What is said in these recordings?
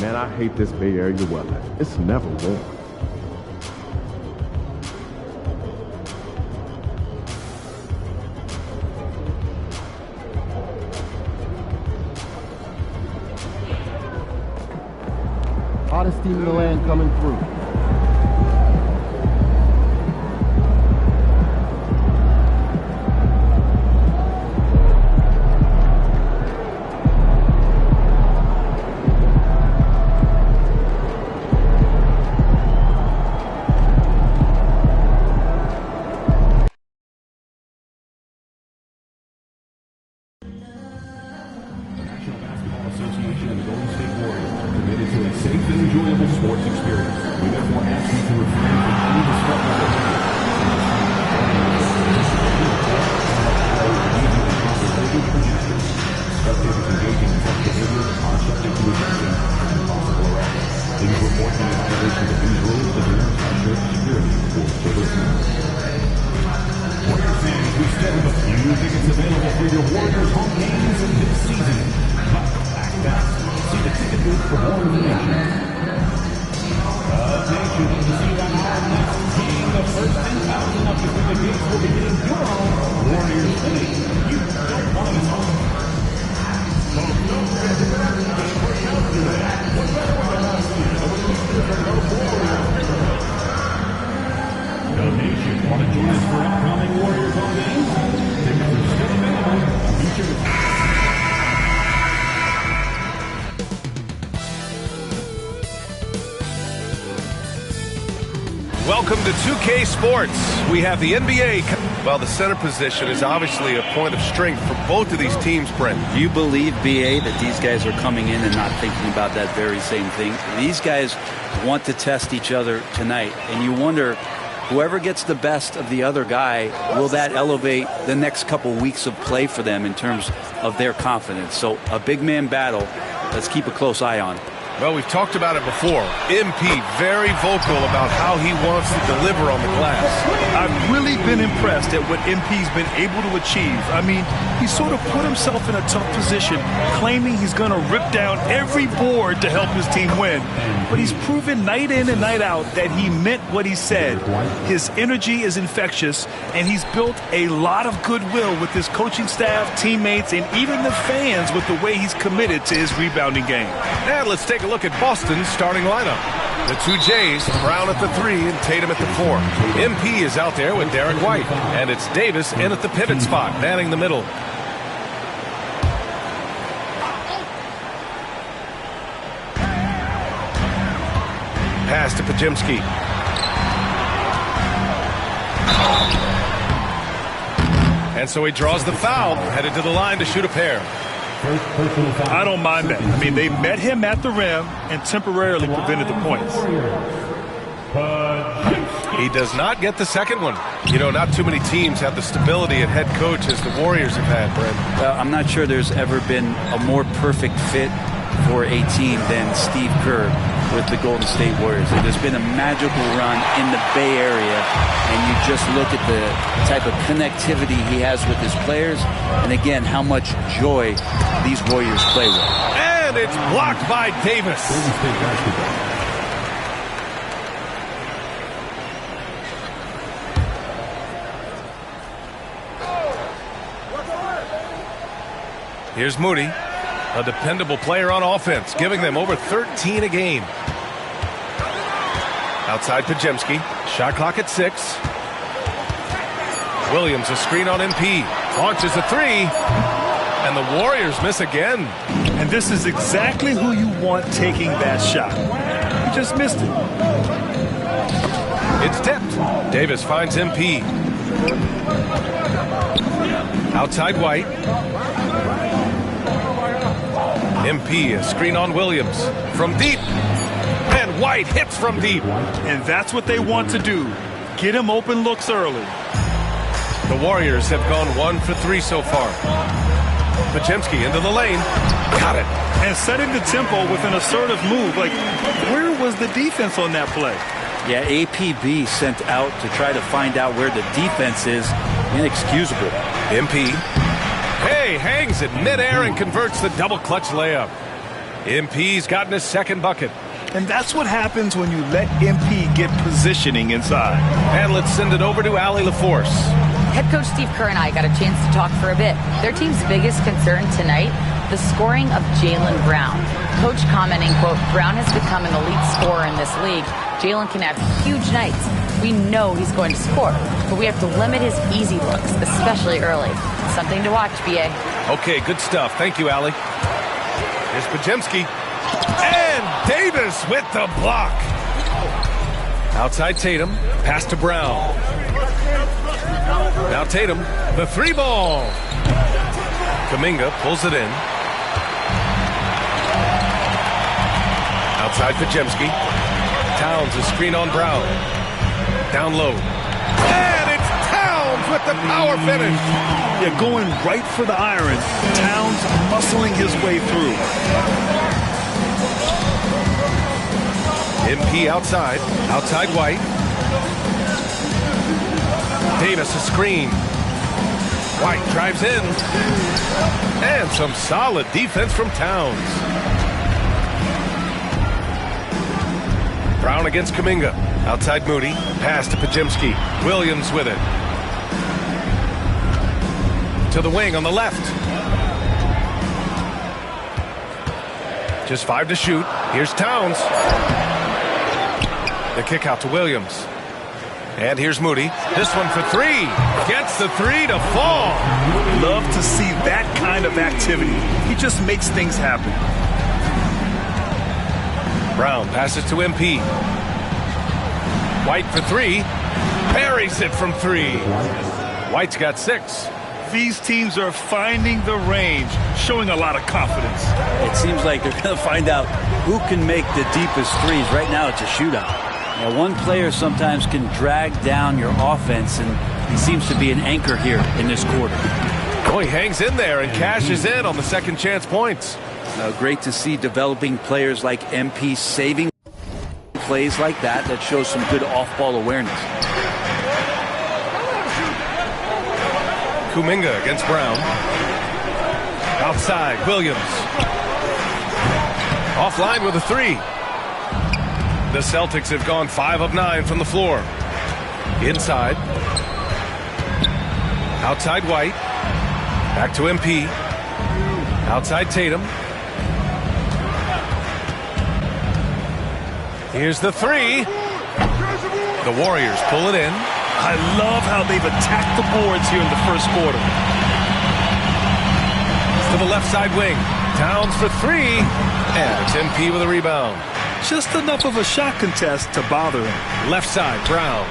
Man, I hate this Bay Area weather. It's never warm. Hottest team in the land coming through. Association and the Golden State Warriors are committed to a safe and enjoyable sports experience. We therefore ask you to refrain from any disruptive behavior. Spectators engaging in such behavior are subject to ejection and possible arrest. Please report any violations of these rules to the National Security for further notice. Warriors fans, we still have a few tickets available for your Warriors home games in this season. See the ticket booth for more information. Attention to see that our next king, the first 10,000 up before the gates will be hitting your own Warriors City. You don't want to miss out. What better way to last season than with the Warriors? The nation want to join us for upcoming Warriors home games? Tickets are still available. Be sure to Welcome to 2K Sports. We have the NBA. Well, the center position is obviously a point of strength for both of these teams, Brent. Do you believe, BA, that these guys are coming in and not thinking about that very same thing? These guys want to test each other tonight, and you wonder, whoever gets the best of the other guy, will that elevate the next couple weeks of play for them in terms of their confidence? So a big man battle, let's keep a close eye on. Well, we've talked about it before. MP, very vocal about how he wants to deliver on the glass. I've really been impressed at what MP's been able to achieve. I mean, he sort of put himself in a tough position, claiming he's going to rip down every board to help his team win. But he's proven night in and night out that he meant what he said. His energy is infectious, and he's built a lot of goodwill with his coaching staff, teammates, and even the fans with the way he's committed to his rebounding game. And let's take a look at Boston's starting lineup. The two Jays, Brown at the 3 and Tatum at the 4. MP is out there with Derek White, and it's Davis in at the pivot spot, manning the middle. Pass to Pajemski. And so he draws the foul, headed to the line to shoot a pair. I don't mind that. I mean, they met him at the rim and temporarily prevented the points. He does not get the second one. You know, not too many teams have the stability at head coach as the Warriors have had, Brent. Well, I'm not sure there's ever been a more perfect fit for a team than Steve Kerr with the Golden State Warriors. There's been a magical run in the Bay Area, and you just look at the type of connectivity he has with his players, and again, how much joy these Warriors play with. And it's blocked by Davis. Here's Moody, a dependable player on offense, giving them over 13 a game. Outside Pajemski, shot clock at 6. Williams, a screen on MP, launches a 3, and the Warriors miss again. And this is exactly who you want taking that shot. He just missed it. It's tipped. Davis finds MP. Outside White. MP, a screen on Williams. From deep. And White hits from deep. And that's what they want to do. Get him open looks early. The Warriors have gone 1 for 3 so far. Pajemski into the lane. Got it. And setting the tempo with an assertive move. Like, where was the defense on that play? Yeah, APB sent out to try to find out where the defense is. Inexcusable. MP. Hey, hangs it midair and converts the double clutch layup. MP's gotten his second bucket. And that's what happens when you let MP get positioning inside. And let's send it over to Allie LaForce. Head coach Steve Kerr and I got a chance to talk for a bit. Their team's biggest concern tonight, the scoring of Jaylen Brown. Coach commenting, quote, Brown has become an elite scorer in this league. Jaylen can have huge nights. We know he's going to score, but we have to limit his easy looks, especially early. Something to watch, BA. Okay, good stuff. Thank you, Allie. Here's Pajemski. And Davis with the block. Outside Tatum. Pass to Brown. Now Tatum. The three ball. Kuminga pulls it in. Outside Pajemski. Towns is screen on Brown. Down low. And it's Towns with the power finish. Yeah, going right for the iron. Towns muscling his way through. MP outside. Outside White. Davis a screen. White drives in. And some solid defense from Towns. Brown against Kuminga. Outside Moody. Pass to Pajemski. Williams with it. To the wing on the left. Just 5 to shoot. Here's Towns. The kick out to Williams. And here's Moody. This one for three. Gets the three to fall. Love to see that kind of activity. He just makes things happen. Brown passes to MP. White for three. Buries it from three. White's got 6. These teams are finding the range, showing a lot of confidence. It seems like they're going to find out who can make the deepest threes. Right now, it's a shootout. Now, one player sometimes can drag down your offense, and he seems to be an anchor here in this quarter. Oh, he hangs in there and cashes in on the second chance points. Great to see developing players like MP saving plays like that shows some good off-ball awareness. Kuminga against Brown. Outside, Williams. Offline with a three. The Celtics have gone 5 of 9 from the floor. Inside. Outside White. Back to MP. Outside Tatum. Here's the three. The Warriors pull it in. I love how they've attacked the boards here in the first quarter. To the left side wing. Towns for three. And it's MP with a rebound. Just enough of a shot contest to bother him. Left side, Brown.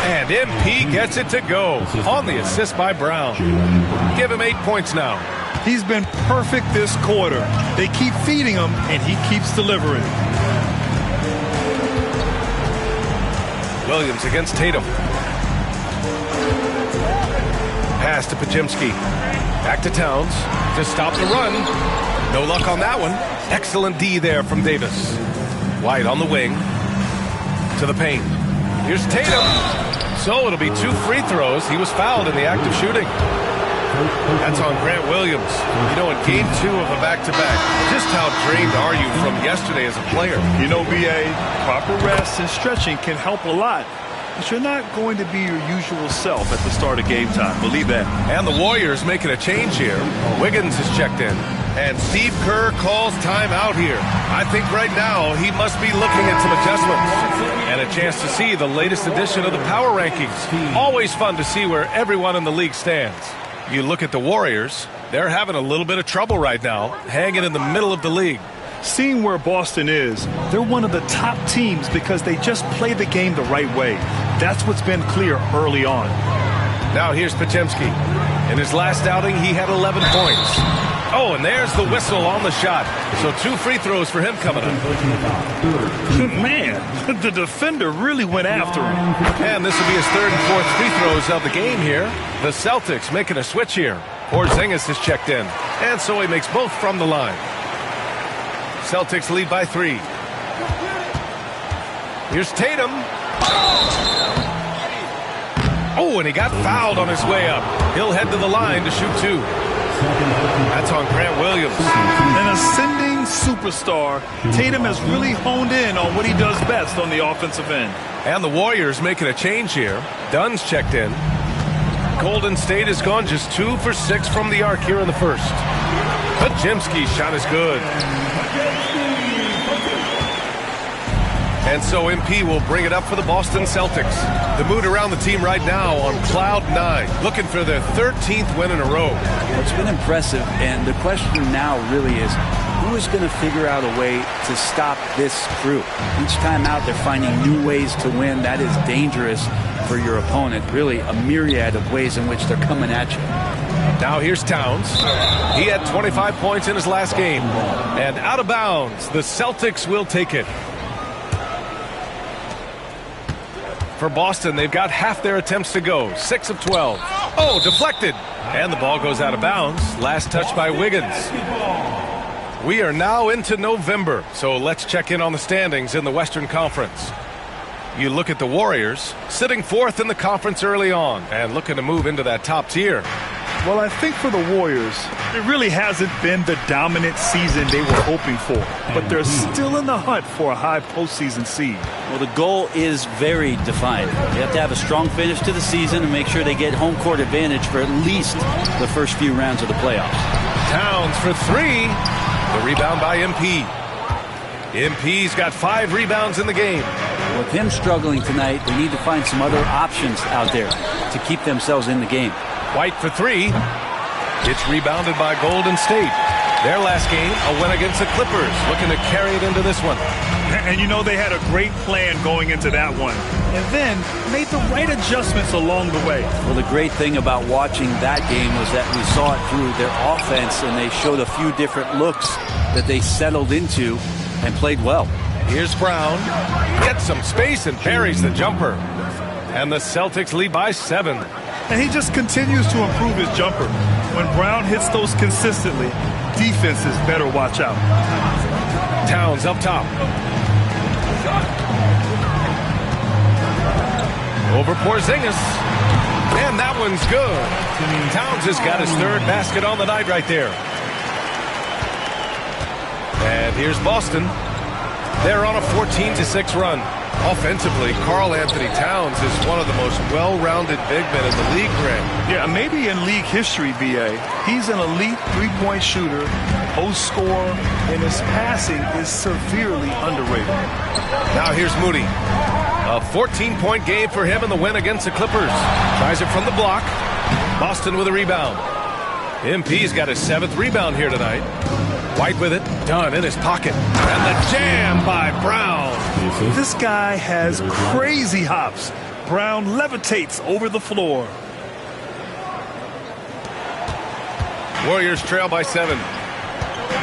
And MP gets it to go on the assist by Brown. Give him 8 points now. He's been perfect this quarter. They keep feeding him, and he keeps delivering. Williams against Tatum. Pass to Pajemski. Back to Towns to stop the run. No luck on that one. Excellent D there from Davis. White on the wing. To the paint. Here's Tatum. So it'll be 2 free throws. He was fouled in the act of shooting. That's on Grant Williams. You know, in game 2 of a back-to-back, just how drained are you from yesterday as a player? You know, BA, proper rest and stretching can help a lot. But you're not going to be your usual self at the start of game time. Believe that. And the Warriors making a change here. Wiggins is checked in. And Steve Kerr calls timeout here. I think right now he must be looking at some adjustments. And a chance to see the latest edition of the power rankings. Always fun to see where everyone in the league stands. You look at the Warriors, they're having a little bit of trouble right now, hanging in the middle of the league. Seeing where Boston is, they're one of the top teams because they just play the game the right way. That's what's been clear early on. Now here's Pajemski. In his last outing, he had 11 points. Oh, and there's the whistle on the shot. So 2 free throws for him coming up. Man, the defender really went after him. And this will be his 3rd and 4th free throws of the game here. The Celtics making a switch here. Porzingis is checked in. And so he makes both from the line. Celtics lead by 3. Here's Tatum. Oh, and he got fouled on his way up. He'll head to the line to shoot 2. That's on Grant Williams. An ascending superstar, Tatum has really honed in on what he does best on the offensive end. And the Warriors making a change here. Dunn's checked in. Golden State has gone just 2 for 6 from the arc here in the first. Pajimski's shot is good. And so MP will bring it up for the Boston Celtics. The mood around the team right now on cloud 9, looking for their 13th win in a row. It's been impressive, and the question now really is, who is going to figure out a way to stop this crew? Each time out, they're finding new ways to win. That is dangerous for your opponent. Really, a myriad of ways in which they're coming at you. Now here's Towns. He had 25 points in his last game. And out of bounds, the Celtics will take it. For Boston, they've got half their attempts to go. 6 of 12. Oh, deflected. And the ball goes out of bounds. Last touch by Wiggins. We are now into November, so let's check in on the standings in the Western Conference. You look at the Warriors, sitting 4th in the conference early on and looking to move into that top tier. Well, I think for the Warriors, it really hasn't been the dominant season they were hoping for. But they're still in the hunt for a high postseason seed. Well, the goal is very defined. They have to have a strong finish to the season and make sure they get home court advantage for at least the first few rounds of the playoffs. Towns for 3. The rebound by MP. MP's got 5 rebounds in the game. With him struggling tonight, they need to find some other options out there to keep themselves in the game. White for 3. It's rebounded by Golden State. Their last game, a win against the Clippers, looking to carry it into this one. And you know they had a great plan going into that one. And then made the right adjustments along the way. Well, the great thing about watching that game was that we saw it through their offense, and they showed a few different looks that they settled into and played well. Here's Brown. Gets some space and buries the jumper. And the Celtics lead by 7. And he just continues to improve his jumper. When Brown hits those consistently, defenses better watch out. Towns up top. Over Porzingis. And that one's good. Towns has got his 3rd basket on the night right there. And here's Boston. They're on a 14-6 run. Offensively, Karl Anthony Towns is one of the most well-rounded big men in the league, Grant. Yeah, maybe in league history, BA. He's an elite three-point shooter, post scorer, and his passing is severely underrated. Now here's Moody. A 14-point game for him in the win against the Clippers. Tries it from the block. Boston with a rebound. MP's got his 7th rebound here tonight. White with it, Dunn in his pocket. And the jam by Brown. This guy has crazy hops. Brown levitates over the floor. Warriors trail by 7.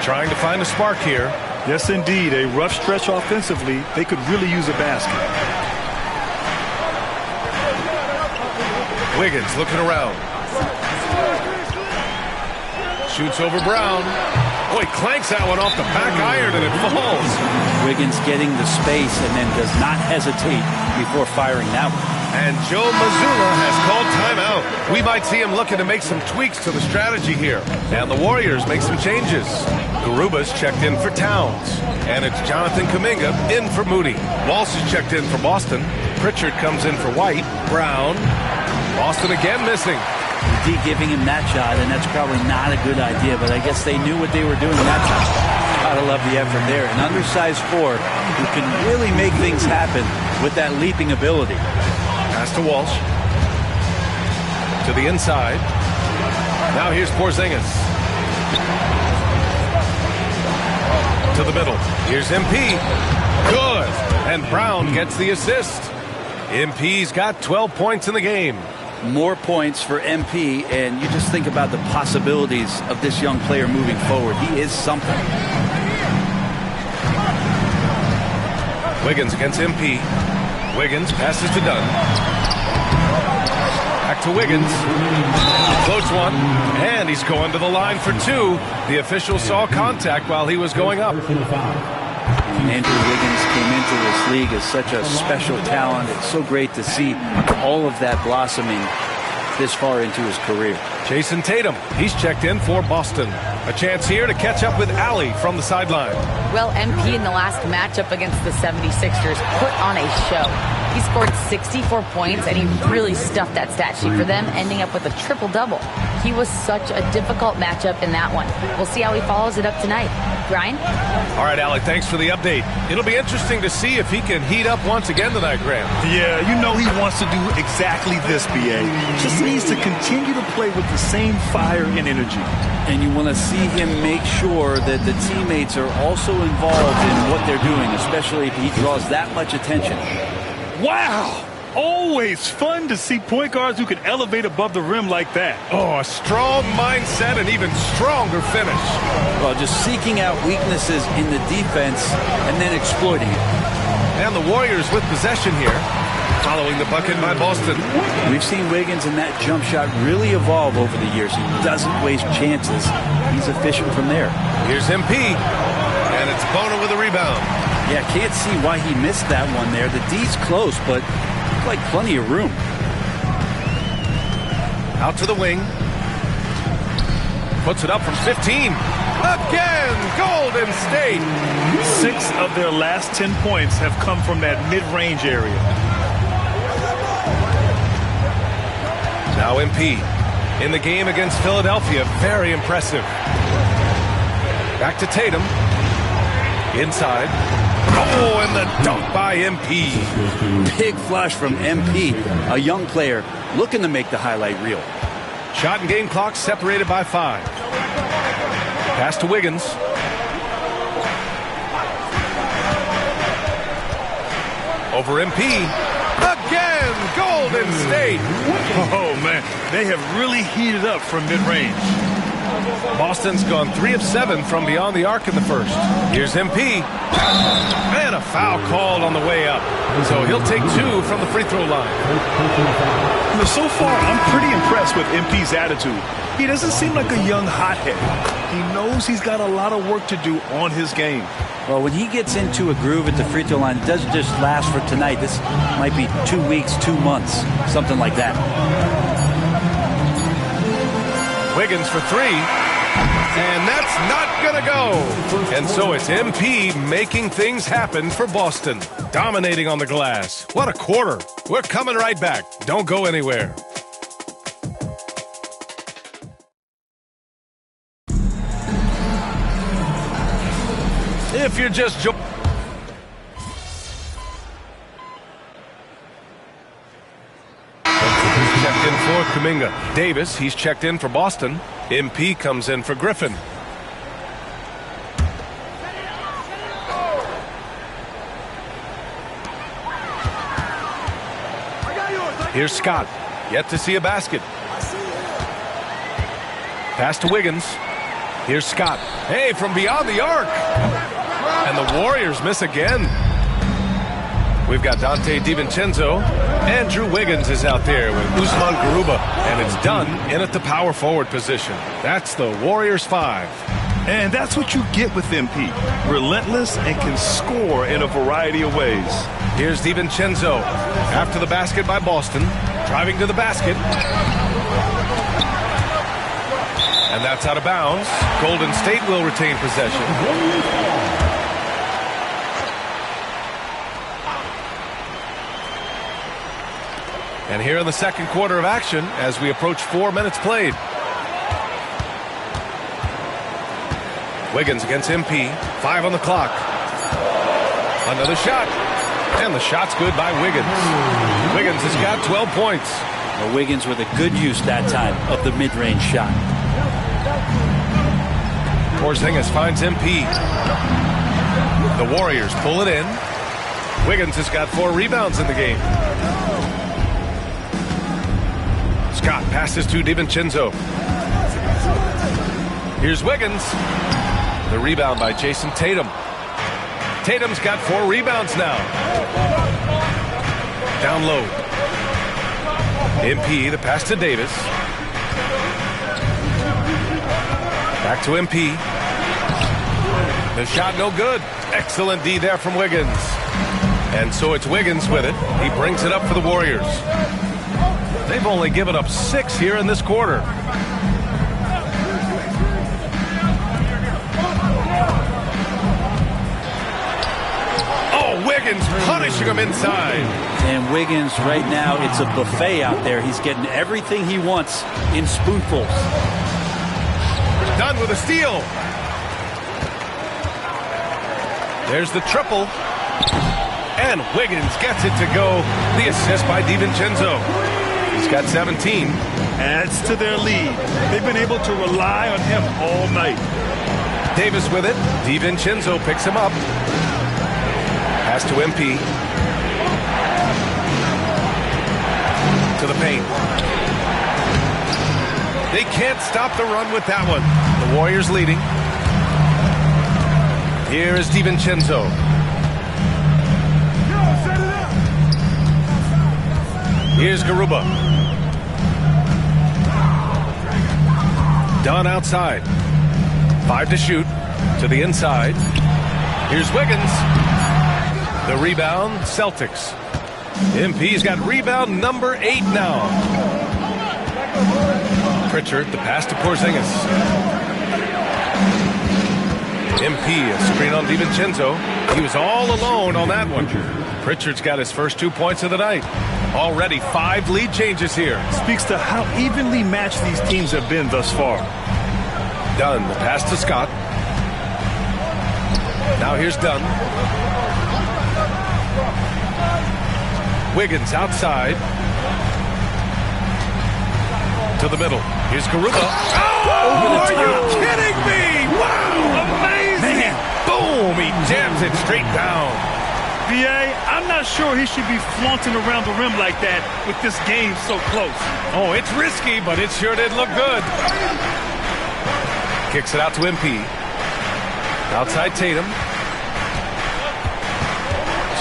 Trying to find a spark here. Yes, indeed. A rough stretch offensively. They could really use a basket. Wiggins looking around. Shoots over Brown. Oh, he clanks that one off the back iron and it falls. Wiggins getting the space and then does not hesitate before firing that one. And Joe Mazzulla has called timeout. We might see him looking to make some tweaks to the strategy here. And the Warriors make some changes. Garuba's checked in for Towns. And it's Jonathan Kuminga in for Moody. Walsh is checked in for Boston. Pritchard comes in for White. Brown. Boston again missing. D giving him that shot, and that's probably not a good idea, but I guess they knew what they were doing that time. Gotta love the effort there. An undersized 4 who can really make things happen with that leaping ability. Pass to Walsh. To the inside. Now here's Porzingis. To the middle. Here's MP. Good. And Brown gets the assist. MP's got 12 points in the game. More points for MP, and you just think about the possibilities of this young player moving forward. He is something. Wiggins against MP. Wiggins passes to Dunn. Back to Wiggins. Floats one, and he's going to the line for 2. The official saw contact while he was going up. Andrew Wiggins came into this league as such a special talent. It's so great to see all of that blossoming this far into his career. Jason Tatum, he's checked in for Boston. A chance here to catch up with Allie from the sideline. Well, MP in the last matchup against the 76ers put on a show. He scored 64 points, and he really stuffed that stat sheet for them, ending up with a triple-double. He was such a difficult matchup in that one. We'll see how he follows it up tonight. Brian? All right, Allie, thanks for the update. It'll be interesting to see if he can heat up once again tonight, Graham. Yeah, you know he wants to do exactly this, BA. Just needs to continue to play with the same fire and energy. And you want to see him make sure that the teammates are also involved in what they're doing, especially if he draws that much attention. Wow! Always fun to see point guards who can elevate above the rim like that. Oh, a strong mindset and even stronger finish. Well, just seeking out weaknesses in the defense and then exploiting it. And the Warriors with possession here, following the bucket by Boston. We've seen Wiggins in that jump shot really evolve over the years. He doesn't waste chances. He's efficient from there. Here's MP, and it's Bona with a rebound. Yeah, can't see why he missed that one there. The D's close, but like plenty of room. Out to the wing. Puts it up from 15. Again, Golden State. 6 of their last 10 points have come from that mid-range area. Now MP in the game against Philadelphia. Very impressive. Back to Tatum. Inside. Oh, and the dunk by MP. Big flush from MP, a young player looking to make the highlight reel. Shot and game clock separated by 5. Pass to Wiggins. Over MP. Again, Golden State. Oh, man, they have really heated up from mid-range. Boston's gone 3 of 7 from beyond the arc in the first. Here's MP. And a foul called on the way up. So he'll take 2 from the free throw line. So far, I'm pretty impressed with MP's attitude. He doesn't seem like a young hothead. He knows he's got a lot of work to do on his game. Well, when he gets into a groove at the free throw line, it doesn't just last for tonight. This might be 2 weeks, 2 months, something like that. Wiggins for 3. And that's not going to go. And so it's MP making things happen for Boston. Dominating on the glass. What a quarter. We're coming right back. Don't go anywhere. If you're just checked in for Kuminga. Davis, he's checked in for Boston. MP comes in for Griffin. Here's Scott. Yet to see a basket. Pass to Wiggins. Here's Scott. Hey, from beyond the arc. And the Warriors miss again. We've got Dante DiVincenzo. Andrew Wiggins is out there with Usman Garuba. And it's done in at the power forward position. That's the Warriors 5. And that's what you get with MP. Relentless and can score in a variety of ways. Here's DiVincenzo. After the basket by Boston. Driving to the basket. And that's out of bounds. Golden State will retain possession. And here in the second quarter of action as we approach 4 minutes played. Wiggins against MP. 5 on the clock. Another shot. And the shot's good by Wiggins. Wiggins has got 12 points. Well, Wiggins with a good use that time of the mid-range shot. Porzingis finds MP. The Warriors pull it in. Wiggins has got 4 rebounds in the game. Scott passes to DiVincenzo. Here's Wiggins. The rebound by Jason Tatum. Tatum's got 4 rebounds now. Down low. MP, the pass to Davis. Back to MP. The shot no good. Excellent D there from Wiggins. And so it's Wiggins with it. He brings it up for the Warriors. They've only given up 6 here in this quarter. Oh, Wiggins punishing him inside. And Wiggins right now, it's a buffet out there. He's getting everything he wants in spoonfuls. Done with a steal. There's the triple. And Wiggins gets it to go. The assist by DiVincenzo. He's got 17. Adds to their lead. They've been able to rely on him all night. Davis with it. DiVincenzo picks him up. Pass to MP. To the paint. They can't stop the run with that one. The Warriors leading. Here is DiVincenzo. Here's Garuba. Dunn outside. 5 to shoot. To the inside. Here's Wiggins. The rebound, Celtics. MP's got rebound number 8 now. Pritchard, the pass to Porzingis. MP, a screen on DiVincenzo. He was all alone on that one. Pritchard's got his first 2 points of the night. Already 5 lead changes here. Speaks to how evenly matched these teams have been thus far. Dunn, the pass to Scott. Now here's Dunn. Wiggins outside. To the middle. Here's Garuba. Oh, are you kidding me? Wow, amazing. Boom, he jams it straight down. VA, I'm not sure he should be flaunting around the rim like that with this game so close. Oh, it's risky, but it sure did look good. Kicks it out to MP. Outside Tatum.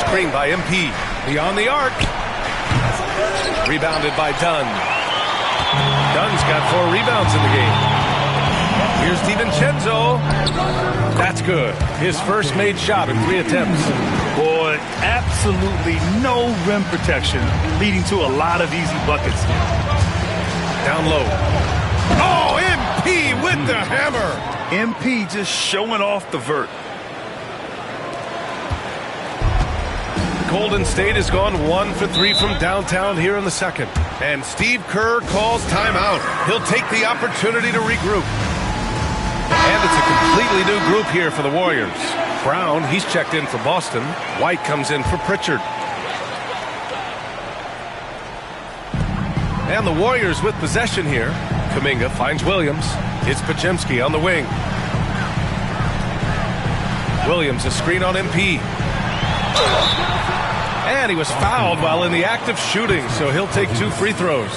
Screen by MP. Beyond the arc. Rebounded by Dunn. Dunn's got 4 rebounds in the game. Here's DiVincenzo. That's good. His first made shot in 3 attempts. Boy, absolutely no rim protection, leading to a lot of easy buckets. Down low. Oh, MP with the hammer. MP just showing off the vert. Golden State has gone 1 for 3 from downtown here in the second. And Steve Kerr calls timeout. He'll take the opportunity to regroup. And it's a completely new group here for the Warriors. Brown, he's checked in for Boston. White comes in for Pritchard. And the Warriors with possession here. Kuminga finds Williams. It's Podziemski on the wing. Williams, a screen on MP. And he was fouled while in the act of shooting, so he'll take 2 free throws.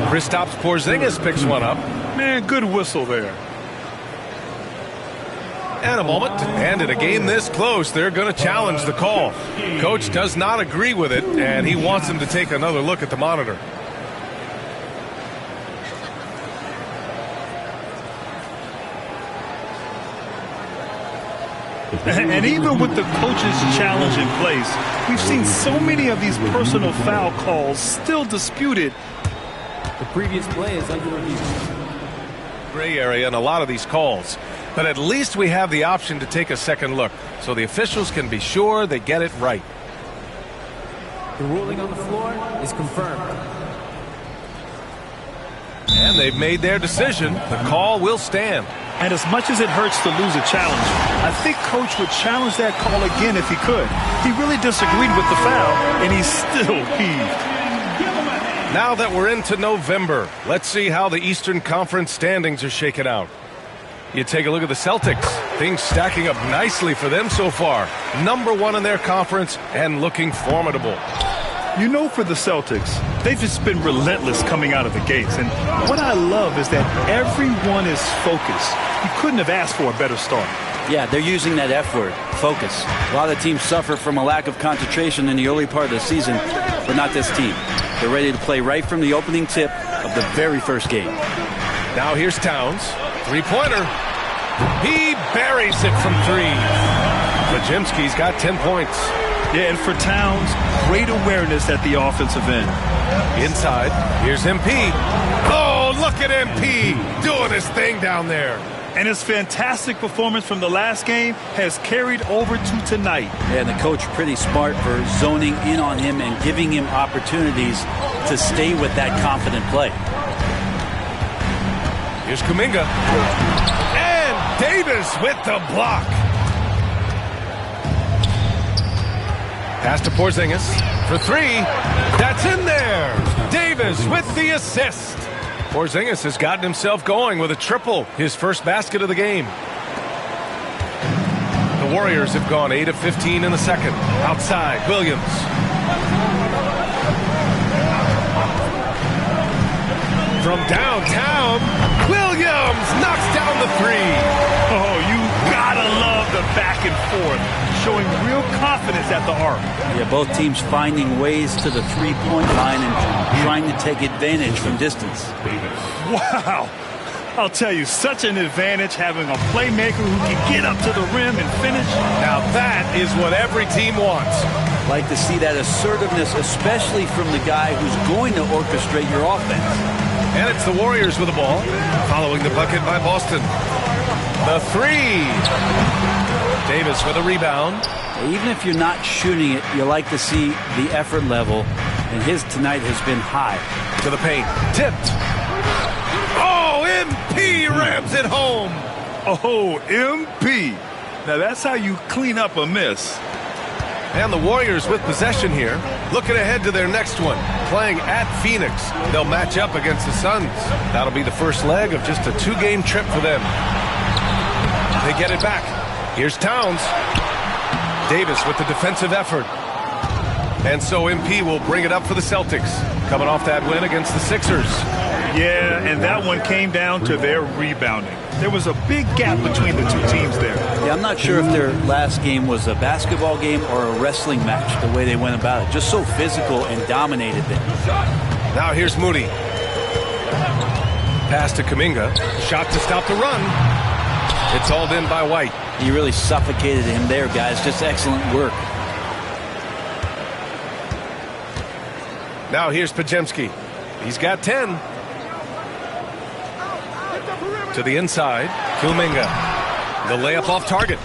Kristaps Porzingis picks one up. Man, good whistle there. And a moment, and in a game this close, they're going to challenge the call. Coach does not agree with it, and he wants him to take another look at the monitor. And even with the coach's challenge in place, we've seen so many of these personal foul calls still disputed. The previous play is under review. Gray area in a lot of these calls. But at least we have the option to take a second look, so the officials can be sure they get it right. The ruling on the floor is confirmed. And they've made their decision. The call will stand. And as much as it hurts to lose a challenge, I think Coach would challenge that call again if he could. He really disagreed with the foul, and he's still peeved. Now that we're into November, let's see how the Eastern Conference standings are shaken out. You take a look at the Celtics. Things stacking up nicely for them so far. Number 1 in their conference and looking formidable. You know, for the Celtics, they've just been relentless coming out of the gates. And what I love is that everyone is focused. You couldn't have asked for a better start. Yeah, they're using that F word, focus. A lot of teams suffer from a lack of concentration in the early part of the season, but not this team. They're ready to play right from the opening tip of the very first game. Now here's Towns. 3-pointer. He buries it from 3. Podziemski's got 10 points. Yeah, and for Towns, great awareness at the offensive end. Inside, here's MP. Oh, look at MP doing his thing down there. And his fantastic performance from the last game has carried over to tonight. And the coach pretty smart for zoning in on him and giving him opportunities to stay with that confident play. Here's Kuminga. And Davis with the block. Pass to Porzingis for three. That's in there. Davis with the assist. Porzingis has gotten himself going with a triple, his first basket of the game. The Warriors have gone 8 of 15 in the second. Outside, Williams. From downtown, Williams knocks down the three. Oh, you gotta love the back and forth, showing real confidence at the arc. Yeah, both teams finding ways to the three-point line and trying to take advantage from distance. Wow. I'll tell you, such an advantage having a playmaker who can get up to the rim and finish. Now that is what every team wants. Like to see that assertiveness, especially from the guy who's going to orchestrate your offense. And it's the Warriors with the ball, following the bucket by Boston. The three. Davis with a rebound. Even if you're not shooting it, you like to see the effort level, and his tonight has been high. To the paint. Tipped. Oh, MP rams it home. Oh, MP. Now that's how you clean up a miss. And the Warriors with possession here, looking ahead to their next one, playing at Phoenix. They'll match up against the Suns. That'll be the first leg of just a two-game trip for them. They get it back. Here's Towns. Davis with the defensive effort. And so MP will bring it up for the Celtics, coming off that win against the Sixers. Yeah, and that one came down to their rebounding. There was a big gap between the two teams there. Yeah, I'm not sure if their last game was a basketball game or a wrestling match, the way they went about it. Just so physical and dominated them. Now here's Moody. Pass to Kuminga. Shot to stop the run. It's hauled in by White. He really suffocated him there, guys. Just excellent work. Now here's Pajemski. He's got 10. To the inside, Kuminga. The layup off target.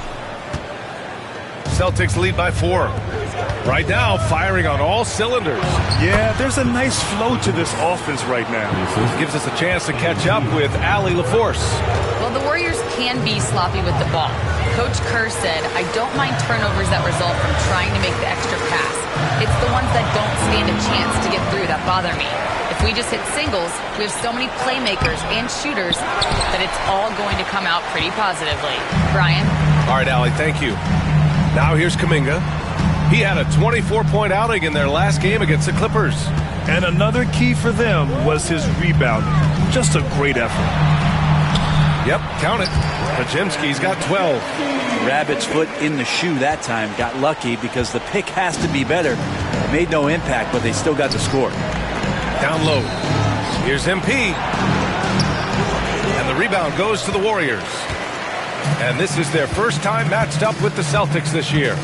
Celtics lead by 4. Right now, firing on all cylinders. Yeah, there's a nice flow to this offense right now. Gives us a chance to catch up with Allie LaForce. Well, the Warriors can be sloppy with the ball. Coach Kerr said, I don't mind turnovers that result from trying to make the extra pass. It's the ones that don't stand a chance to get through that bother me. If we just hit singles, we have so many playmakers and shooters that it's all going to come out pretty positively. Brian? All right, Allie, thank you. Now here's Kuminga. He had a 24-point outing in their last game against the Clippers. And another key for them was his rebounding. Just a great effort. Yep, count it. Pajemski's got 12. Rabbit's foot in the shoe that time. Got lucky because the pick has to be better. It made no impact, but they still got the score. Down low. Here's MP. And the rebound goes to the Warriors. And this is their first time matched up with the Celtics this year.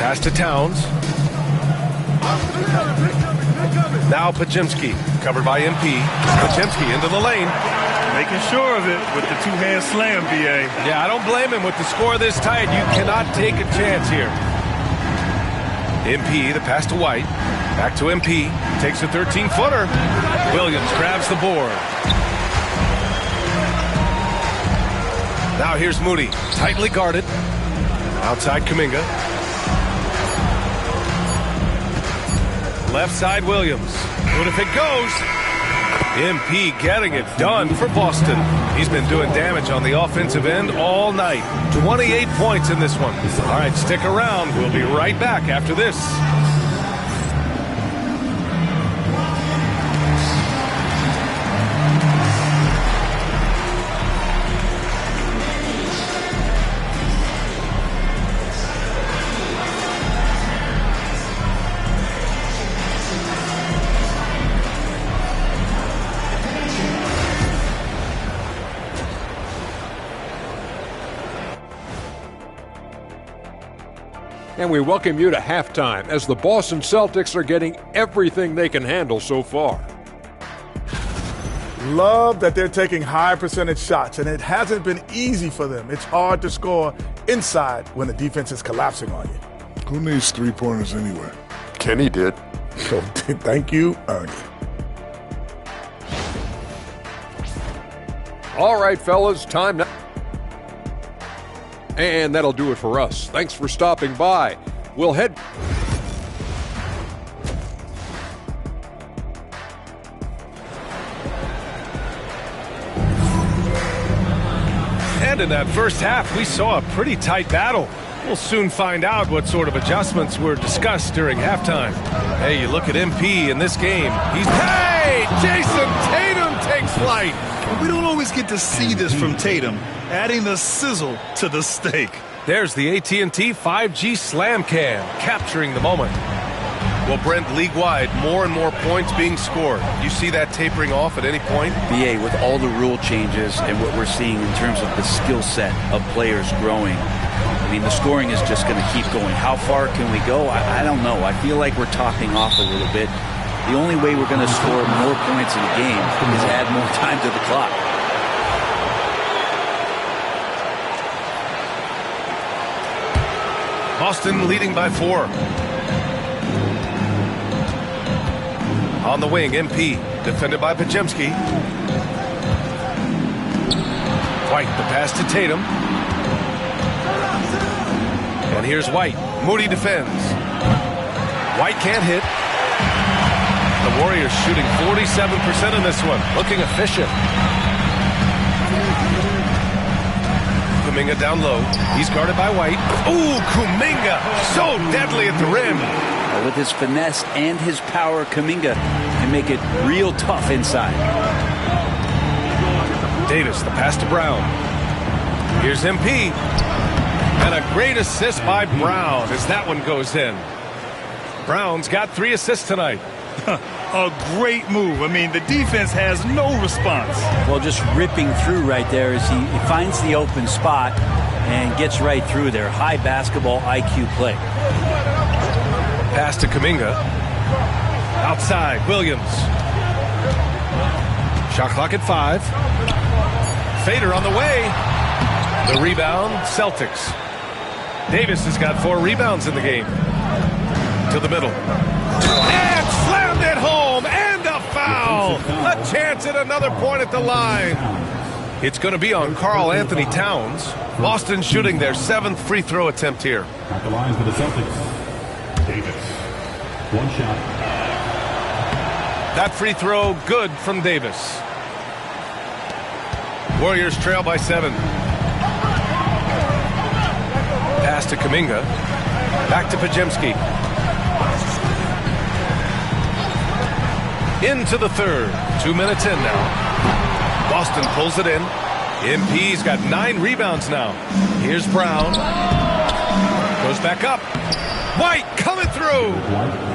Pass to Towns. Now Pajemski, covered by MP. Pajemski into the lane. Making sure of it with the two-hand slam, B.A. Yeah, I don't blame him. With the score this tight, you cannot take a chance here. MP, the pass to White. Back to MP. Takes a 13-footer. Williams grabs the board. Now here's Moody. Tightly guarded. Outside Kuminga. Left side Williams. What if it goes? MP getting it done for Boston. He's been doing damage on the offensive end all night. 28 points in this one. All right, stick around. We'll be right back after this. and we welcome you to halftime as the Boston Celtics are getting everything they can handle so far. Love that they're taking high percentage shots, and it hasn't been easy for them. It's hard to score inside when the defense is collapsing on you. Who needs three-pointers anyway? Kenny did. So thank you, Ernie. All right, fellas, time now. And that'll do it for us. Thanks for stopping by. We'll head... And in that first half, we saw a pretty tight battle. We'll soon find out what sort of adjustments were discussed during halftime. Hey, you look at MP in this game. Hey! Jason Tatum takes flight. We don't always get to see this from Tatum, adding the sizzle to the steak. There's the AT&T 5G Slam Cam, capturing the moment. Well, Brent, league-wide, more and more points being scored. You see that tapering off at any point? BA, with all the rule changes and what we're seeing in terms of the skill set of players growing, I mean, the scoring is just going to keep going. How far can we go? I don't know. I feel like we're topping off a little bit. The only way we're going to score more points in a game is add more time to the clock. Boston leading by 4. On the wing, MP, defended by Pajemski. White, the pass to Tatum. And here's White. Moody defends. White can't hit. The Warriors shooting 47% in this one. Looking efficient. Kuminga down low. He's guarded by White. Ooh, Kuminga. So deadly at the rim. With his finesse and his power, Kuminga can make it real tough inside. Davis, the pass to Brown. Here's MP. And a great assist by Brown as that one goes in. Brown's got 3 assists tonight. A great move. I mean, the defense has no response. Well, just ripping through right there as he finds the open spot and gets right through there. High basketball IQ play. Pass to Kuminga. Outside, Williams. Shot clock at 5. Fader on the way. The rebound, Celtics. Davis has got 4 rebounds in the game. To the middle. And slammed it home. And a foul. A chance at another point at the line. It's going to be on Karl Anthony Towns. Boston shooting their 7th free throw attempt here. At the line for the Celtics, Davis. 1 shot. That free throw good from Davis. Warriors trail by 7. Pass to Kuminga. Back to Pajemski. Into the third. 2 minutes in now. Boston pulls it in. MP's got 9 rebounds now. Here's Brown. Goes back up. White coming through.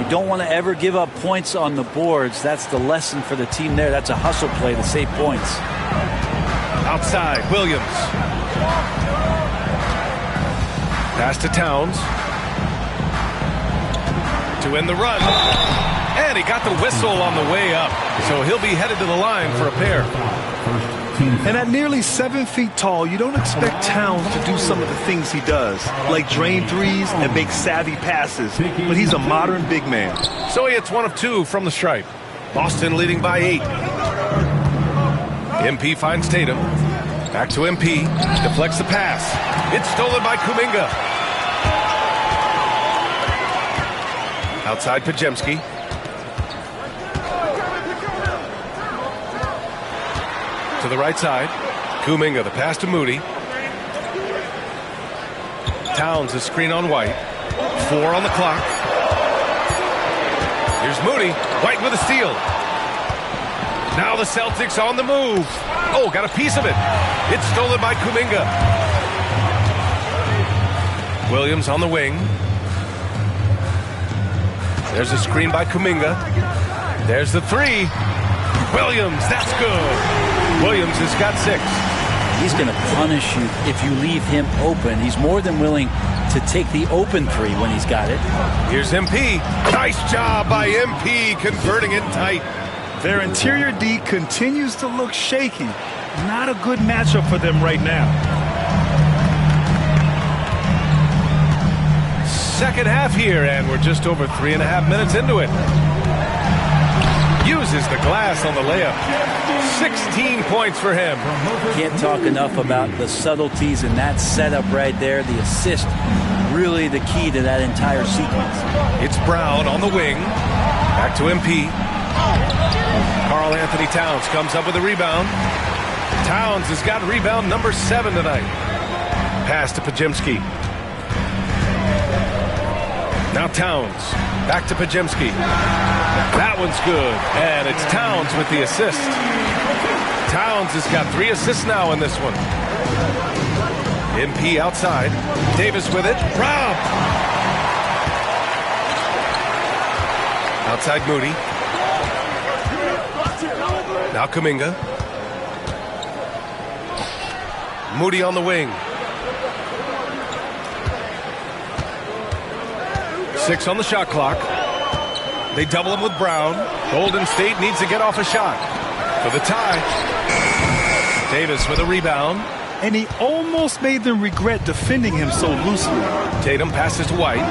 You don't want to ever give up points on the boards. That's the lesson for the team there. That's a hustle play to save points. Outside, Williams. Pass to Towns. To end the run. And he got the whistle on the way up. So he'll be headed to the line for a pair. And at nearly 7 feet tall, you don't expect Towns to do some of the things he does, like drain threes and make savvy passes. But he's a modern big man. So he hits 1 of 2 from the stripe. Boston leading by 8. MP finds Tatum. Back to MP. Deflects the pass. It's stolen by Kuminga. Outside Pajemski. To the right side. Kuminga, the pass to Moody. Towns, a screen on White. 4 on the clock. Here's Moody. White with a steal. Now the Celtics on the move. Oh, got a piece of it. It's stolen by Kuminga. Williams on the wing. There's a screen by Kuminga. There's the 3. Williams, that's good. Williams has got 6. He's going to punish you if you leave him open. He's more than willing to take the open three when he's got it. Here's MP. Nice job by MP converting it tight. Their interior D continues to look shaky. Not a good matchup for them right now. Second half here, and we're just over 3.5 minutes into it. Uses the glass on the layup. 16 points for him. Can't talk enough about the subtleties in that setup right there. The assist, really the key to that entire sequence. It's Brown on the wing. Back to MP. Karl Anthony Towns comes up with a rebound. Towns has got rebound number 7 tonight. Pass to Pajemski. Now Towns. Back to Pajemski. That one's good. And it's Towns with the assist. Towns has got 3 assists now in this one. MP outside. Davis with it. Rob. Outside Moody. Now Kuminga. Moody on the wing. 6 on the shot clock. They double him with Brown. Golden State needs to get off a shot for the tie. Davis with a rebound. And he almost made them regret defending him so loosely. Tatum passes to White.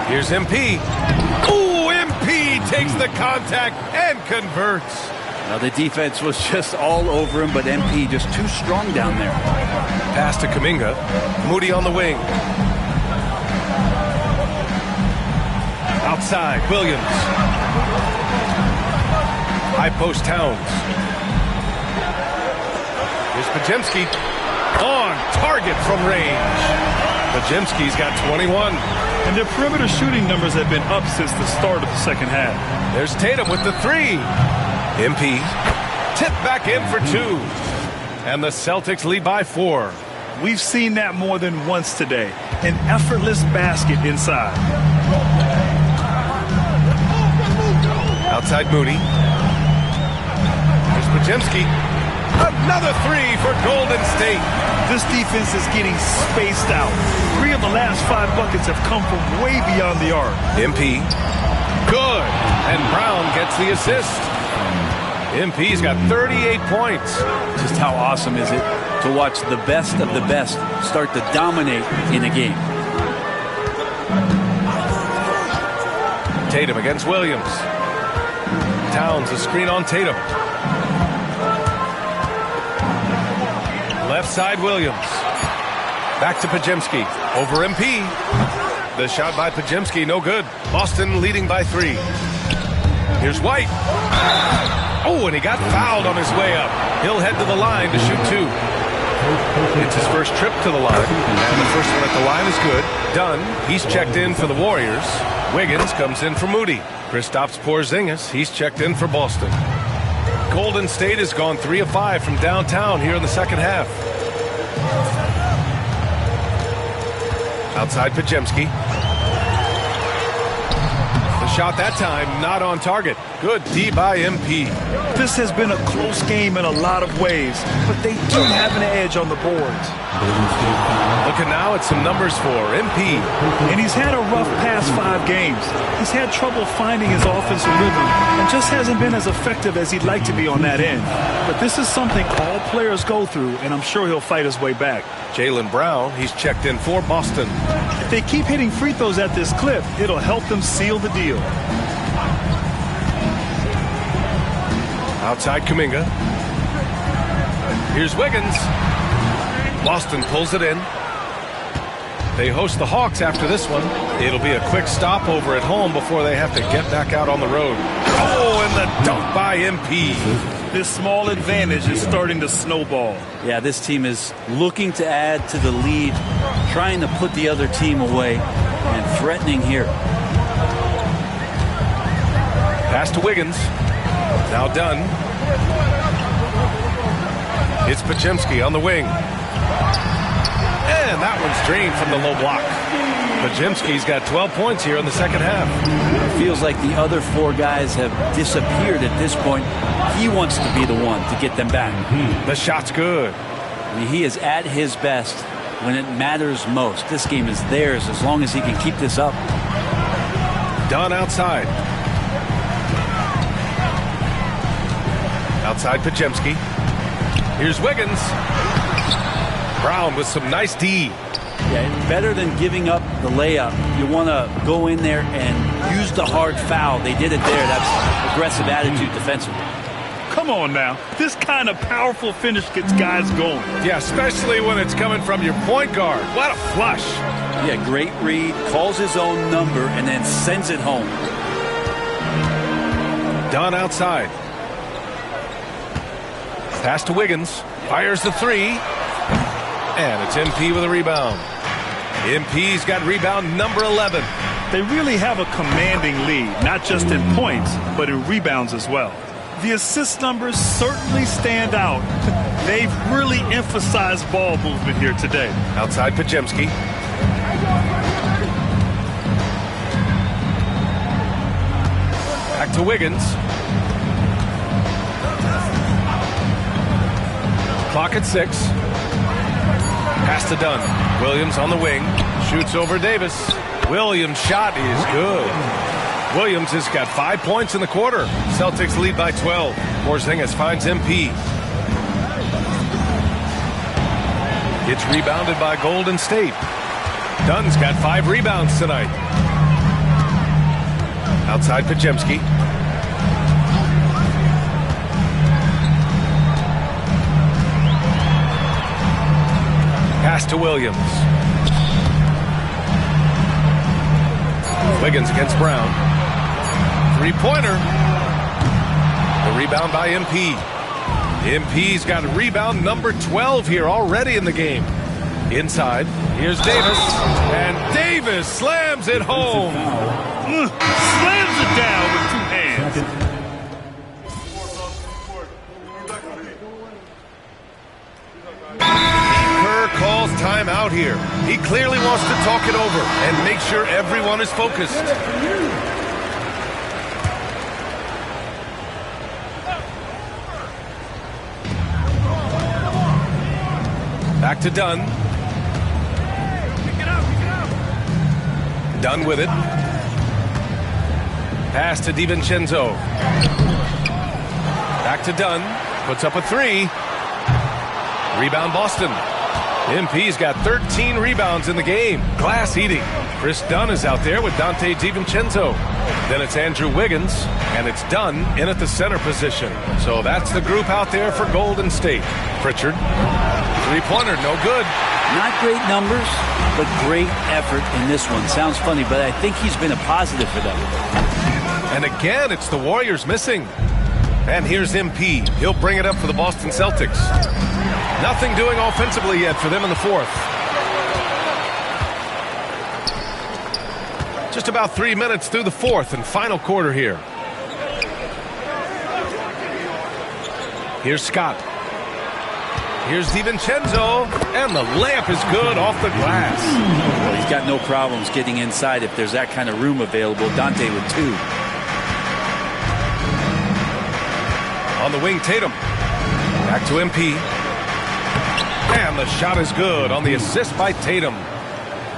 Here's MP. Ooh, MP takes the contact and converts. Now the defense was just all over him, but MP just too strong down there. Pass to Kuminga. Moody on the wing. Outside, Williams. High post Towns. Here's Pajemski. On target from range. Pajemski's got 21. And their perimeter shooting numbers have been up since the start of the second half. There's Tatum with the 3. MP. Tip back in for 2. And the Celtics lead by 4. We've seen that more than once today. An effortless basket inside. Outside Moody. There's Pajemski. Another 3 for Golden State. This defense is getting spaced out. 3 of the last 5 buckets have come from way beyond the arc. MP. Good. And Brown gets the assist. MP's got 38 points. Just how awesome is it to watch the best of the best start to dominate in a game. Tatum against Williams. Towns, a screen on Tatum. Left side, Williams. Back to Pajemski. Over MP. The shot by Pajemski, no good. Boston leading by 3. Here's White. Oh, and he got fouled on his way up. He'll head to the line to shoot 2. It's his first trip to the line. And the first one at the line is good. Dunn, he's checked in for the Warriors. Wiggins comes in for Moody. Kristaps Porzingis, he's checked in for Boston. Golden State has gone 3 of 5 from downtown here in the second half. Outside Pajemski. The shot that time not on target. Good D by MP. This has been a close game in a lot of ways, but they do have an edge on the boards. Looking now at some numbers for MP. And he's had a rough past 5 games. He's had trouble finding his offensive rhythm and just hasn't been as effective as he'd like to be on that end. But this is something all players go through, and I'm sure he'll fight his way back. Jaylen Brown, he's checked in for Boston. If they keep hitting free throws at this clip, it'll help them seal the deal. Outside Kuminga. Here's Wiggins. Boston pulls it in. They host the Hawks after this one. It'll be a quick stop over at home before they have to get back out on the road. Oh, and the dunk by MP. This small advantage is starting to snowball. Yeah, this team is looking to add to the lead, trying to put the other team away, and threatening here. Pass to Wiggins. Now Dunn. It's Pajemski on the wing. And that one's drained from the low block. Pajemski's got 12 points here in the second half. It feels like the other 4 guys have disappeared at this point. He wants to be the one to get them back. The shot's good. I mean, he is at his best when it matters most. This game is theirs as long as he can keep this up. Dunn outside. Outside Pajemski. Here's Wiggins. Brown with some nice D. Yeah, better than giving up the layup. You want to go in there and use the hard foul. They did it there. That's aggressive attitude defensively. Come on now. This kind of powerful finish gets guys going. Yeah, especially when it's coming from your point guard. What a flush. Yeah, great read. Calls his own number and then sends it home. Dunn outside. Pass to Wiggins. Fires the three. And it's MP with a rebound. MP's got rebound number 11. They really have a commanding lead, not just in points, but in rebounds as well. The assist numbers certainly stand out. They've really emphasized ball movement here today. Outside Pajemski. Back to Wiggins. Clock at 6. Pass to Dunn. Williams on the wing. Shoots over Davis. Williams' shot is good. Williams has got 5 points in the quarter. Celtics lead by 12. Porzingis finds MP. It's rebounded by Golden State. Dunn's got 5 rebounds tonight. Outside Pajemski. Pass to Williams. Wiggins against Brown. Three-pointer. The rebound by MP. MP's got rebound number 12 here already in the game. Inside, here's Davis. And Davis slams it home. Slams it down with 2 hands. Calls time out here. He clearly wants to talk it over and make sure everyone is focused. Back to Dunn. Dunn with it. Pass to DiVincenzo. Back to Dunn. Puts up a 3. Rebound Boston. MP's got 13 rebounds in the game. Glass eating. Chris Dunn is out there with Dante DiVincenzo. Then it's Andrew Wiggins, and it's Dunn in at the center position. So that's the group out there for Golden State. Pritchard, three-pointer, no good. Not great numbers, but great effort in this one. Sounds funny, but I think he's been a positive for them. And again, it's the Warriors missing. And here's MP. He'll bring it up for the Boston Celtics. Nothing doing offensively yet for them in the fourth. Just about 3 minutes through the fourth and final quarter here. Here's Scott. Here's DiVincenzo, and the layup is good off the glass. Well, he's got no problems getting inside if there's that kind of room available. Dante with 2. On the wing, Tatum. Back to MP. And the shot is good on the assist by Tatum.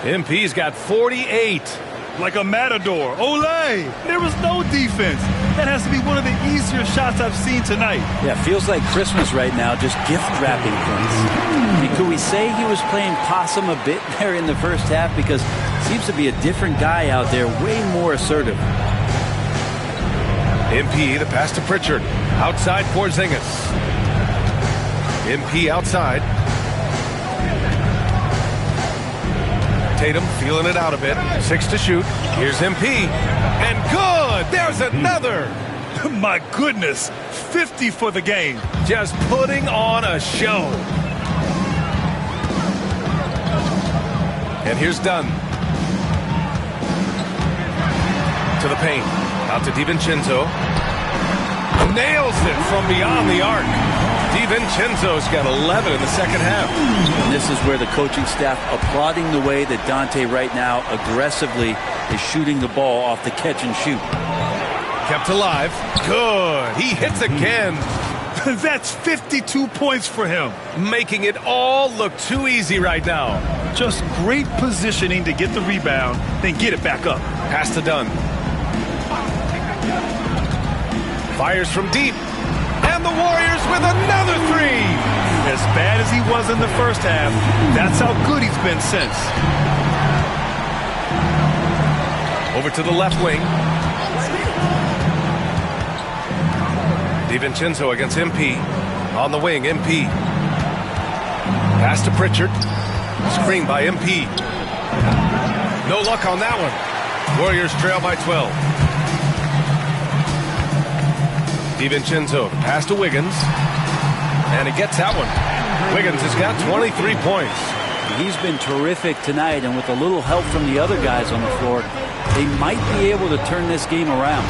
MP's got 48. Like a matador. Olé! There was no defense. That has to be one of the easier shots I've seen tonight. Yeah, feels like Christmas right now, just gift wrapping things. And could we say he was playing possum a bit there in the first half? Because seems to be a different guy out there, way more assertive. MP, the pass to Pritchard. Outside Porzingis. MP outside. Tatum feeling it out a bit. 6 to shoot. Here's MP. And good! There's another! My goodness. 50 for the game. Just putting on a show. And here's Dunn. To the paint. Out to DiVincenzo. Nails it from beyond the arc. DiVincenzo's got 11 in the second half. And this is where the coaching staff applauding the way that Dante right now aggressively is shooting the ball off the catch and shoot. Kept alive. Good. He hits again. That's 52 points for him. Making it all look too easy right now. Just great positioning to get the rebound, then get it back up. Pass to Dunn. Fires from deep. And the Warriors with another three. As bad as he was in the first half, that's how good he's been since. Over to the left wing. DiVincenzo against MP. On the wing, MP. Pass to Pritchard. Screen by MP. No luck on that one. Warriors trail by 12. DiVincenzo, pass to Wiggins. And he gets that one. Wiggins has got 23 points. He's been terrific tonight, and with a little help from the other guys on the floor, they might be able to turn this game around.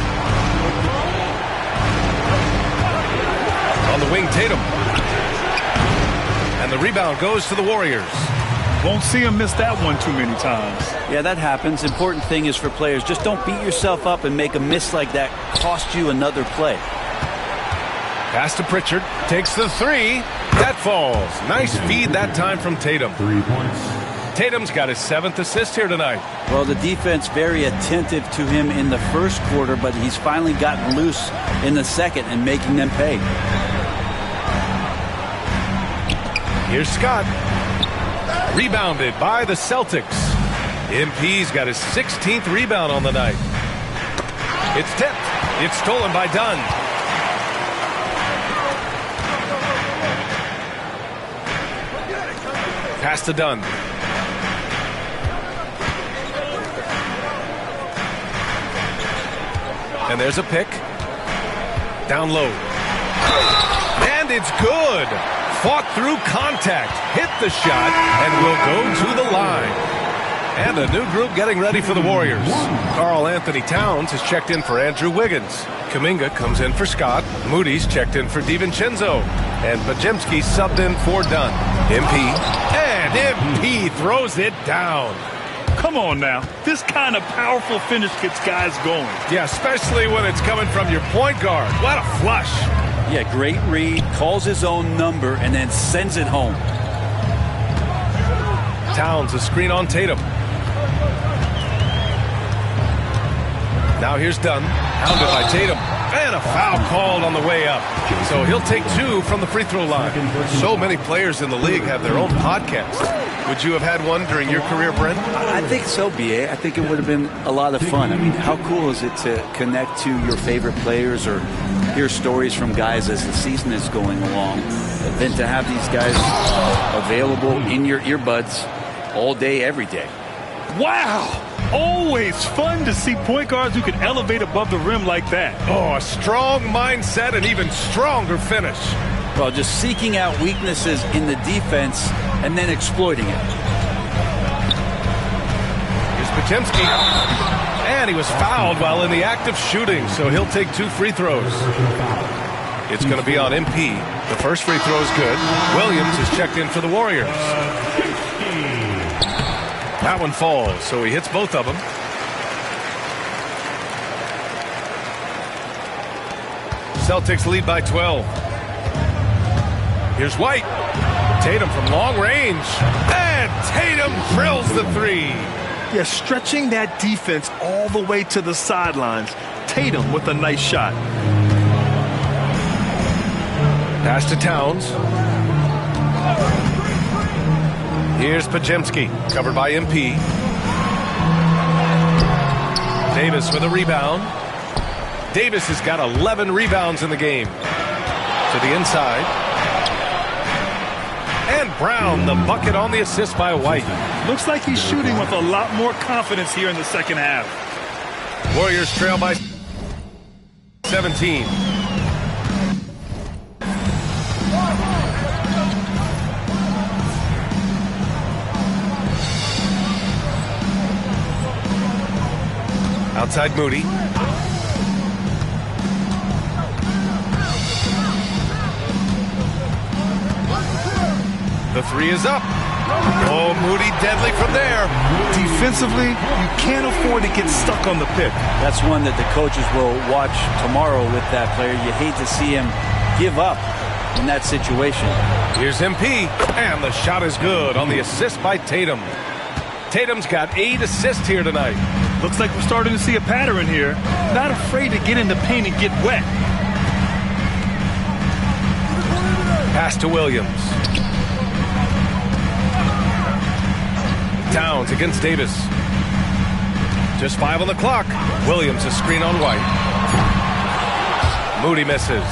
On the wing, Tatum. And the rebound goes to the Warriors. Won't see him miss that one too many times. Yeah, that happens. Important thing is for players, just don't beat yourself up and make a miss like that cost you another play. Pass to Pritchard. Takes the three. That falls. Nice feed that time from Tatum. 3 points. Tatum's got his 7th assist here tonight. Well, the defense very attentive to him in the first quarter, but he's finally gotten loose in the second and making them pay. Here's Scott. Rebounded by the Celtics. MP's got his 16th rebound on the night. It's tipped. It's stolen by Dunn. Pass to Dunn. And there's a pick. Down low. And it's good. Fought through contact. Hit the shot and will go to the line. And a new group getting ready for the Warriors. Karl Anthony Towns has checked in for Andrew Wiggins. Kuminga comes in for Scott. Moody's checked in for DiVincenzo. And Pajemski subbed in for Dunn. MP. And MP throws it down. Come on now. This kind of powerful finish gets guys going. Yeah, especially when it's coming from your point guard. What a flush. Yeah, great read. Calls his own number and then sends it home. Towns, a screen on Tatum. Now here's Dunn, hounded by Tatum, and a foul called on the way up. So he'll take 2 from the free throw line. So many players in the league have their own podcast. Would you have had one during your career, Brent? I think so, B.A. I think it would have been a lot of fun. I mean, how cool is it to connect to your favorite players or hear stories from guys as the season is going along, than to have these guys available in your earbuds all day, every day. Wow! Always fun to see point guards who can elevate above the rim like that. Oh, a strong mindset and even stronger finish. Well, just seeking out weaknesses in the defense and then exploiting it. Here's Pajemski. And he was fouled while in the act of shooting, so he'll take 2 free throws. It's going to be on MP. The first free throw is good. Williams is checked in for the Warriors. That one falls, so he hits both of them. Celtics lead by 12. Here's White. Tatum from long range. And Tatum drills the 3. Yeah, stretching that defense all the way to the sidelines. Tatum with a nice shot. Pass to Towns. Here's Pajemski, covered by MP. Davis with a rebound. Davis has got 11 rebounds in the game. To the inside. And Brown, the bucket on the assist by White. Looks like he's shooting with a lot more confidence here in the second half. Warriors trail by 17. Outside Moody. The 3 is up. Oh, Moody deadly from there. Defensively, you can't afford to get stuck on the pick. That's one that the coaches will watch tomorrow with that player. You hate to see him give up in that situation. Here's MP, and the shot is good on the assist by Tatum. Tatum's got 8 assists here tonight. Looks like we're starting to see a pattern here. Not afraid to get in the paint and get wet. Pass to Williams. Towns against Davis. Just 5 on the clock. Williams a screen on White. Moody misses.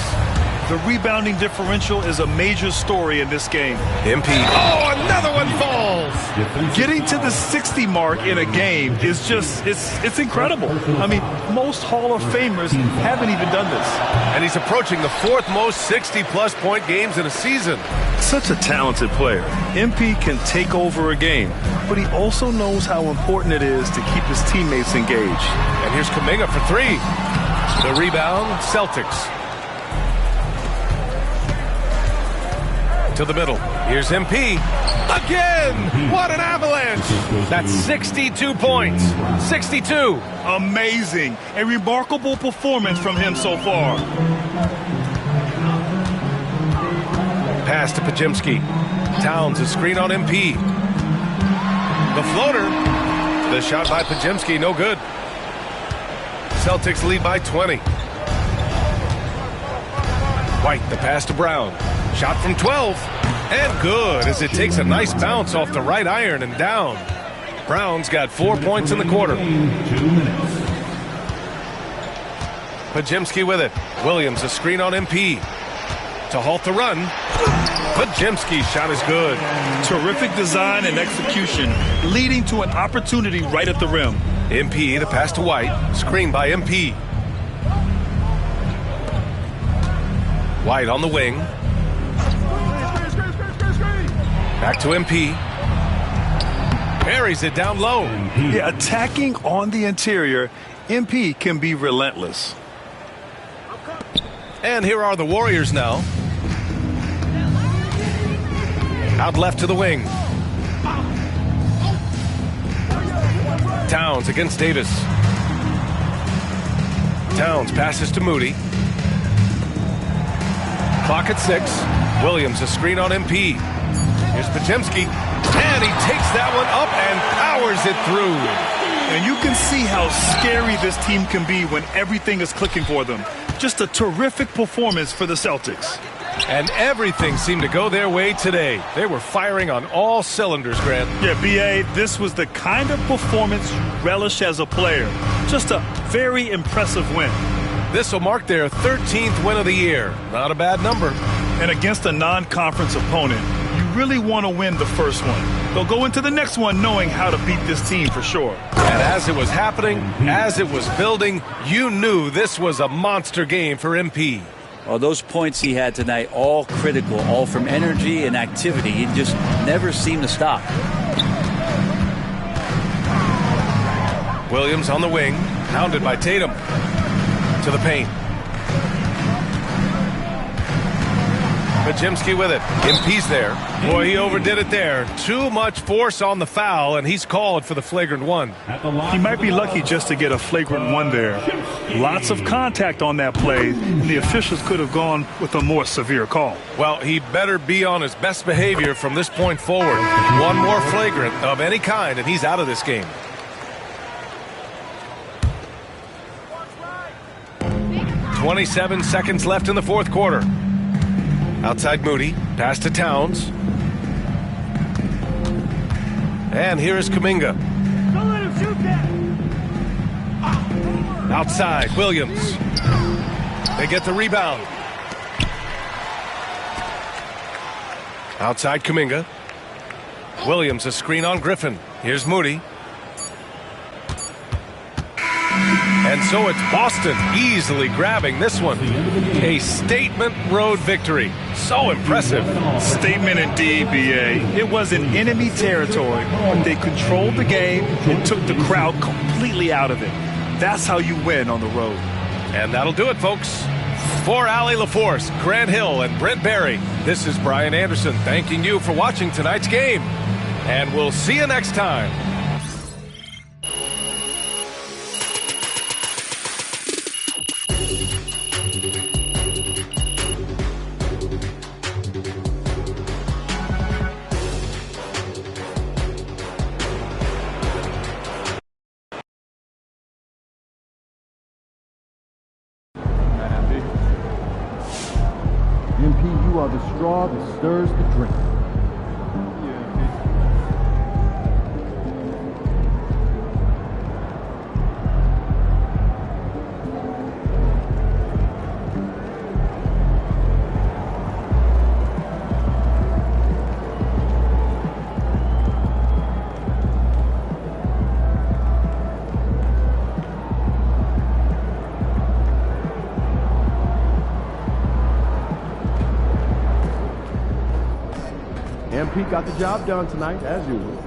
The rebounding differential is a major story in this game. MP. Oh, another one falls. Getting to the 60 mark in a game is just, it's incredible. I mean, most Hall of Famers haven't even done this. And he's approaching the 4th most 60-plus point games in a season. Such a talented player. MP can take over a game, but he also knows how important it is to keep his teammates engaged. And here's Kuminga for 3. The rebound, Celtics. To the middle. Here's MP. Again! What an avalanche! That's 62 points. 62. Amazing. A remarkable performance from him so far. Pass to Pajimski. Towns a screen on MP. The floater. The shot by Pajimski, no good. Celtics lead by 20. White, the pass to Brown. Shot from 12. And good, as it takes a nice bounce off the right iron and down. Brown's got 4 points in the quarter. 2 minutes. Pajimski with it. Williams a screen on MP. To halt the run. Pajimski's shot is good. Terrific design and execution, leading to an opportunity right at the rim. MP, the pass to White. Screen by MP. White on the wing. Back to MP. Buries it down low. Yeah, attacking on the interior, MP can be relentless. And here are the Warriors now. Out left to the wing. Towns against Davis. Towns passes to Moody. Clock at 6. Williams a screen on MP. Here's Pajimski. And he takes that one up and powers it through. And you can see how scary this team can be when everything is clicking for them. Just a terrific performance for the Celtics. And everything seemed to go their way today. They were firing on all cylinders, Grant. Yeah, B.A., this was the kind of performance you relish as a player. Just a very impressive win. This will mark their 13th win of the year. Not a bad number. And against a non-conference opponent, you really want to win the first one. They'll go into the next one knowing how to beat this team for sure. And as it was happening, as it was building, you knew this was a monster game for MP. Well, those points he had tonight, all critical, all from energy and activity. He just never seemed to stop. Williams on the wing, pounded by Tatum. To the paint. Pajimski with it. MP's there. Boy, he overdid it there. Too much force on the foul, and he's called for the flagrant one. He might be lucky just to get a flagrant one there. Lots of contact on that play, and the officials could have gone with a more severe call. Well, he better be on his best behavior from this point forward. One more flagrant of any kind, and he's out of this game. .27 seconds left in the fourth quarter. Outside Moody, pass to Towns. And here is Kuminga. Don't let him shoot that. Outside, Williams. They get the rebound. Outside Kuminga. Williams a screen on Griffin. Here's Moody. And so it's Boston easily grabbing this one. A statement road victory. So impressive. Statement indeed, B.A. It was in enemy territory, but they controlled the game and took the crowd completely out of it. That's how you win on the road. And that'll do it, folks. For Allie LaForce, Grant Hill, and Brent Barry, this is Brian Anderson thanking you for watching tonight's game. And we'll see you next time. You are the straw that stirs the drink. MP got the job done tonight, as usual.